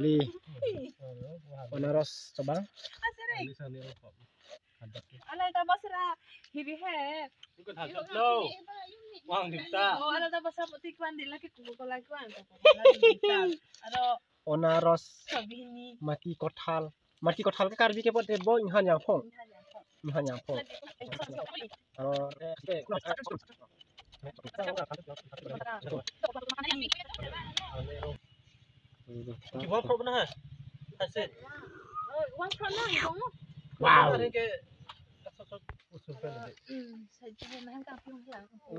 Li onaros coba. Ala ta basra hibi he. Ikut hajat lo. Wang dipta. Oh ala ta basra putih kwan di laki ku ko laki kwan. Ado Onaros sabini mati kothal. Mati kothal ke karbi ke pot bo inhan yang phong. Inhan yang phong. Kibo pro benar. Hasil. Wan kan na ngong. Wow.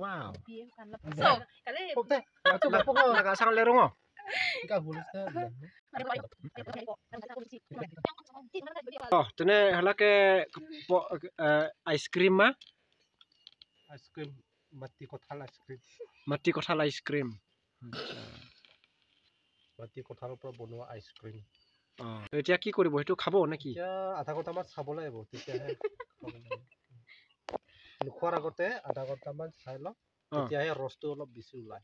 Wow. So, kali Agak sangat lerong oh. Oh, tene halake ice cream mah. Ice cream mati kothal ice cream. Mati kothal ice cream. Mati kothal পৰা বনোৱা ice cream. এতিয়া কি কৰিব হেতু খাব নেকি? এতিয়া আধা ঘণ্টামান চাব লাগিব তেতিয়াহে খোৱাৰ আগতে আধা ঘণ্টামান চাই ল তেতিয়াহে ৰসটো অলপ বেছি ওলায়।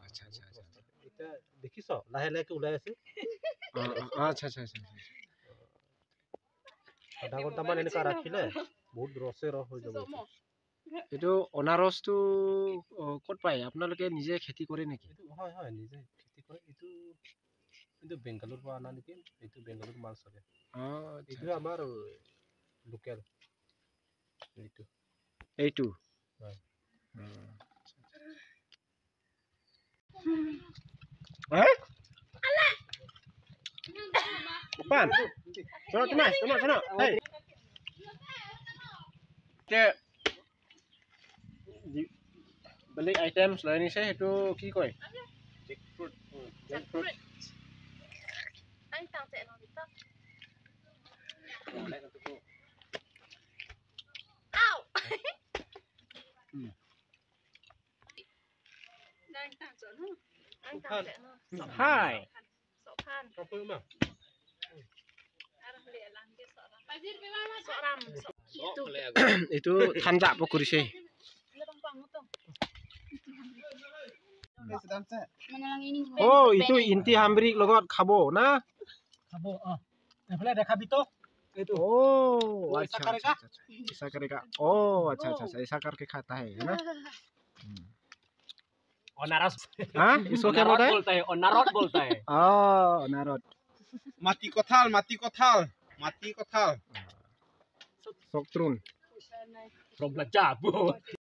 আচ্ছা আচ্ছা আচ্ছা। এটা দেখিছ লাহে লাহে ওলাই আছে। আচ্ছা আচ্ছা আচ্ছা। আধা ঘণ্টামান এনেকা ৰাখিলে বহুত ৰসে ৰস হৈ যাব। এটো অনাৰসটো ক'ত পায় আপোনালোকে নিজে খেতি কৰে নেকি? হয় হয় নিজে খেতি কৰে। কিন্তু বেংগালুৰ পৰা আনা নেকি? এইটো বেংগালুৰ মাল চাগে। এইটো আমাৰ লোকেল এইটো হয়। Pan. Sono Tomas, sono. Hey. Beli item selain ini saya itu ki koi. Jackfruit. Jackfruit. anh tao sẽ nói tao. Ow. Anh tao sẽ nói. Anh tao sẽ nói. Hai. Sok pan. Apa mah? Itu tanjak pokurise. Oh, itu inti hambrik logot khabo na? Khabo এফালে দেখাবি তো এইটো Oh, अच्छा अच्छा अच्छा। ऐसा करेगा। Oh, अच्छा अच्छा अच्छा ऐसा करके खाता है ना? অনারস हाँ, इसको क्या बोलता है? बोलता है অনারস बोलता है। নারদ। মাটি কঁঠাল মাটি কঁঠাল মাটি কঁঠাল Soktrun. From belajar, Bu.